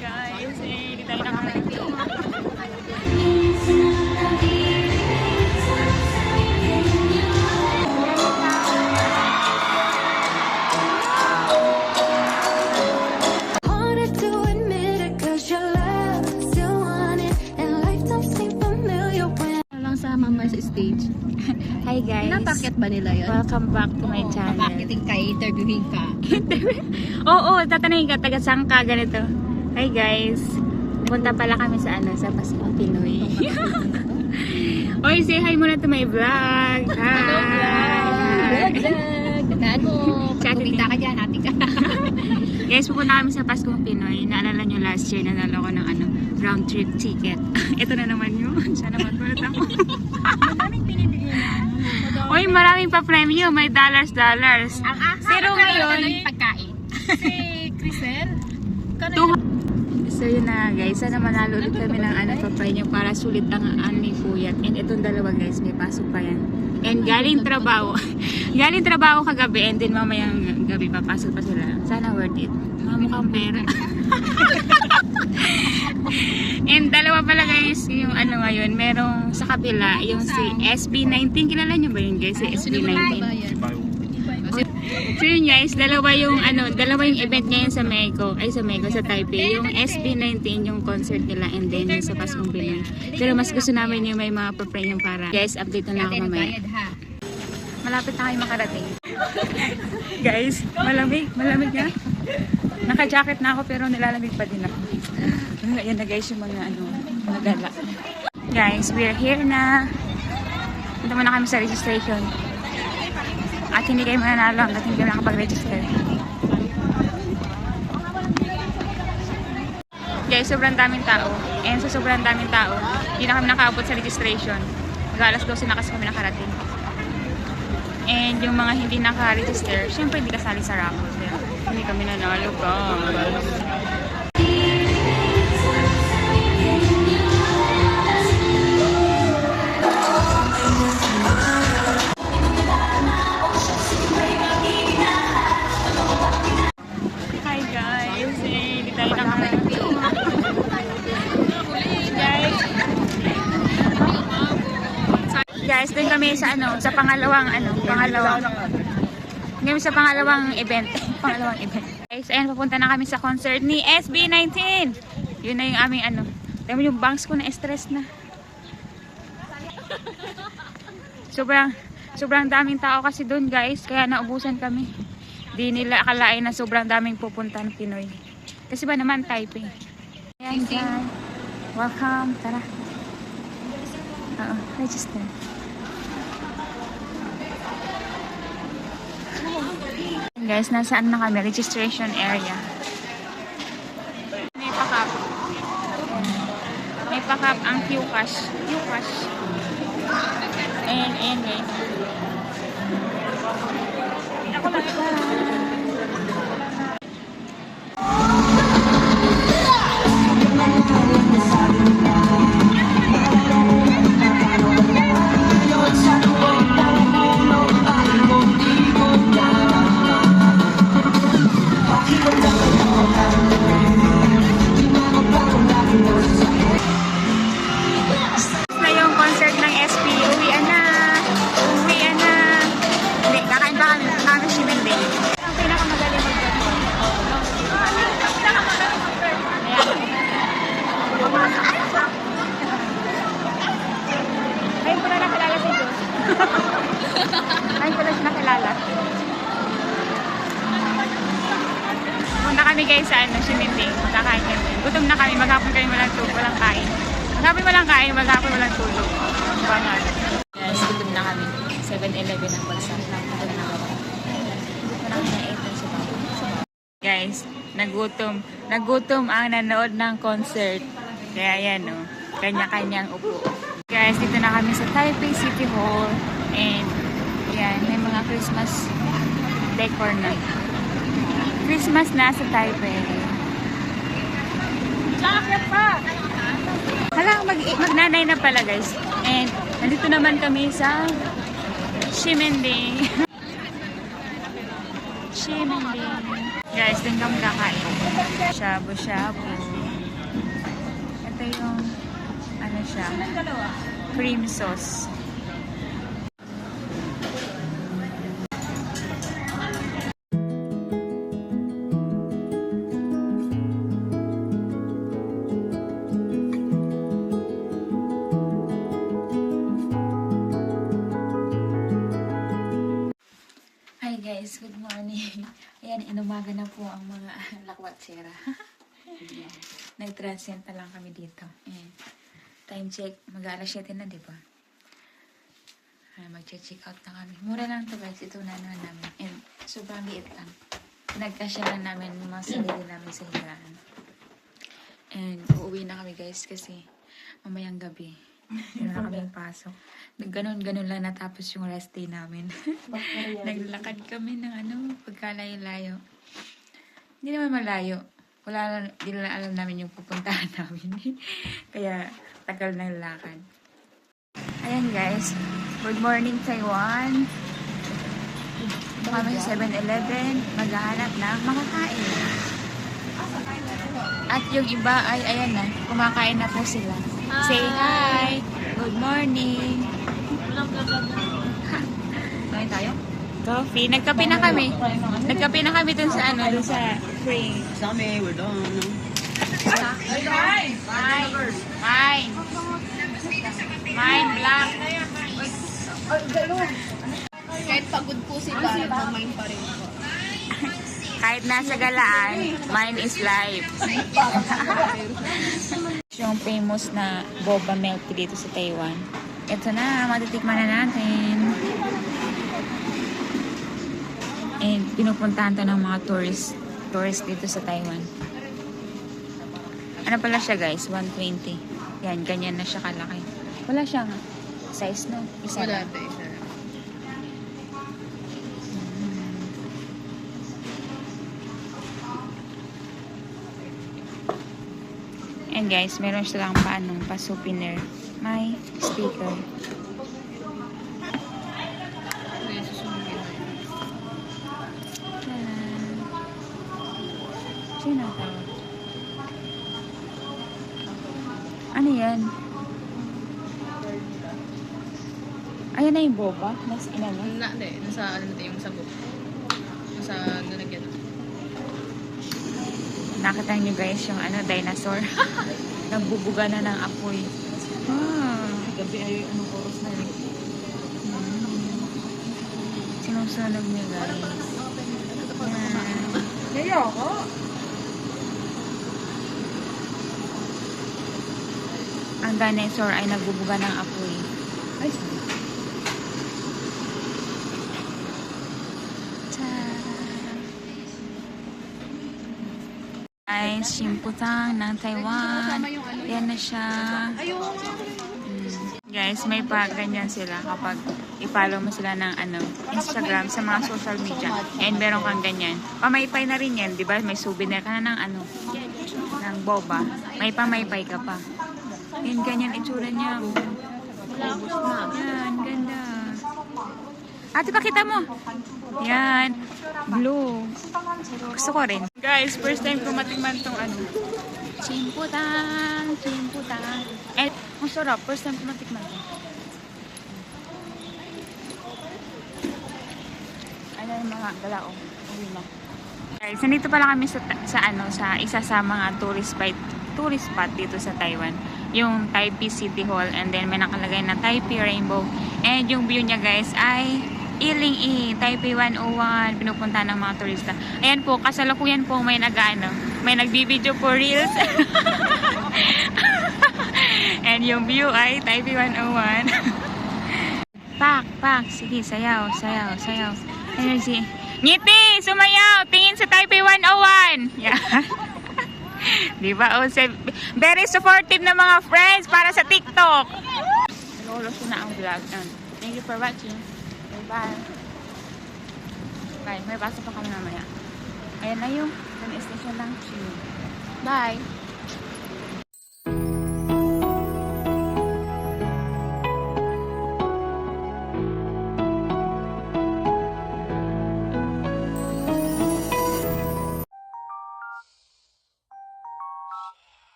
guys, hindi tayo nakakarating. Sa Mama's stage. Hi guys. Napakit ba nila yun? Welcome back to my channel. Napakiting ka, interviewin ka. Oo, tatanungin ka, taga saan ka, ganito. Hi guys. Punta pala kami sa sa Paskong Pinoy. Oy, say hi muna to my vlog. Hi. Hello vlog! Tandaan mo, pag kumita ka dyan, hati ka. Guys, pupunta kami sa Paskong Pinoy. Naalala nyo last year, nanalo ko ng round trip ticket. Ito na naman yun. Sana magpalit ako. Maraming pinibigyan na. Oy, maraming pa premyo. May dollars. Pero ngayon, pagkain. Si Crisel? So yun na guys, sana manalo ulit kami ng pa-premyo para sulit ang aming puyat. And itong dalawa guys, may pasok pa yan. And galing trabaho. Galing trabaho kagabi and then mamayang gabi papasok pa sila. Sana worth it. Mukhang pera. And dalawa pala guys, yung ngayon, merong sa kapila, yung si SB19. Kilala nyo ba yun guys? Si SB19. So yun guys, dalawa yung event ngayon sa sa Taipei. Yung SB19 yung concert nila and then yung sa Paskong Pinoy. Pero mas gusto namin yung may mga pa-premyo para. Guys, update na ako mamaya. Malapit na kayo makarating. Guys, malamig na. Naka-jacket na ako pero nilalamig pa din ako. Ayan na guys yung mga gala. Guys, we're here na. Punta muna kami sa registration. At hindi kayo mananalo hanggat hindi kami nakapag-register. Guys, sobrang daming tao. And sa sobrang daming tao, hindi na kami nakaabot sa registration. Mag-alas 12 na kasi kami nakarating. And yung mga hindi naka-register, syempre hindi kasali sa raffle. Hindi kami nanalo guys. Guys, doon kami sa pangalawang event. Guys, ayan, papunta na kami sa concert ni SB19. Yun na yung aming Dami yung bangs ko na stress na. Sobrang daming tao kasi doon guys, kaya naubusan kami. Di nila akalain na sobrang daming pupuntahan Pinoy. Kasi ba naman Taipei. Ayan guys. Welcome, tara. Register. Guys, nasaan na kami? Registration area. May pakap. May pakap ang Qcash. Ayan guys. Ako lang ito. Punta kami guys sa Shiminding. Magkakain kami. Gutom na kami. Maghapon kami walang kain. Maghapon walang tulog. Bangal. Guys, gutom na kami. 7-Eleven ang bagsak. Gutom na kami. Gutom na kami na 8 sa bawah. Guys, nagutom ang nanood ng concert. Kaya yan kanya-kanyang upo. Guys, dito na kami sa Taipei City Hall. And yan, may mga Christmas decor na. Christmas na sa Taipei. Jacket pa! Hala, magnanay na pala guys. And nandito naman kami sa Shiminding. Guys, din kami kakain. Shabu-shabu. yung, ano siya, cream sauce. Hi guys, good morning. Ayan, inumaga na po ang mga lakwatsera. Nag-transient na lang kami dito. Ayan. Time check, mag-alas 7 na, di ba? Mag-check out na kami. Mura lang to guys, ito na naman namin. And sobrang liit lang. Nagkasya lang namin yung mga sarili namin sa higaan. And uuwi na kami guys kasi mamayang gabi. Hindi na kami pasok. Ganon-ganon lang natapos yung rest day namin. Naglakad kami ng pagkalayo-layo. Hindi naman malayo. Hindi na alam namin yung pupuntahan namin. Kaya tagal ng lakad. Ayan guys. Good morning Taiwan. Ito kami sa 7-Eleven. Maghahanap ng makakain. At yung iba ay ayan na. Kumakain na po sila. Say hi! Good morning! Kain tayo? Coffee. Nagkape na kami. Nagkape na kami dun sa dun sa free. Sami, we're done. Mine! Mine black. Kahit pagod po sila, nagmamain pa rin po. Kahit nasa galaan, mine is life. Yung famous na boba milk tea dito sa Taiwan. Ito na, matitikman na natin. And pinupuntahan to ng mga tourist dito sa Taiwan. Ano pala siya guys? 120. Yan, ganyan na siya kalaki. Wala siyang size no? Isa Wala lang. ito, isa lang. And guys, meron silang pa-souvenir. May sticker. Kaya susumugin mo yun. Tadaan! Sino tawag? Ano yan? Ayan na yung boba? Nasa ina niya? Nasa ano natin yung sabog. Nasa nalagyan. Nakita niyo guys yung dinosaur. Nagbubuga na ng apoy. Gabi ay anong oras na yun? Sinusunog niya guys. Yan. Kaya ako? Ang dinosaur ay nagbubuga ng apoy. Ay, Guys, Shimputang ng Taiwan. Yan na siya. Guys, may pa ganyan sila kapag i-follow mo sila ng Instagram sa mga social media. And meron kang ganyan. Pamaypay na rin yan, di ba? May souvenir ka na ng ng boba. May pamaypay ka pa. Yan, ganyan itsura niya. Yan, ganda. Ate, pakita mo. Yan. Blue. Gusto ko rin. Guys, first time ko matikman tong Chimputang. And, ang sarap. First time ko matikman to. Ano yung mga galao? Uwi na. Guys, nandito pala kami sa isa sa mga tourist spot dito sa Taiwan. Yung Taipei City Hall. And then, may nakalagay na Taipei Rainbow. And yung view niya guys ay Iling Taipei 101, pinupunta ng mga turista. Ayan po, kasalukuyan po may nagbibideo for reels. And yung view ay Taipei 101. Pak, sige, sayaw. Energy. Ngiti, sumayaw, tingin sa Taipei 101. Yan. Diba? Very supportive na mga friends para sa TikTok. Nalulos na ang vlog. Thank you for watching. Bye. Bye. May basa pa kami mamaya. Ayan na yung station lang. Bye.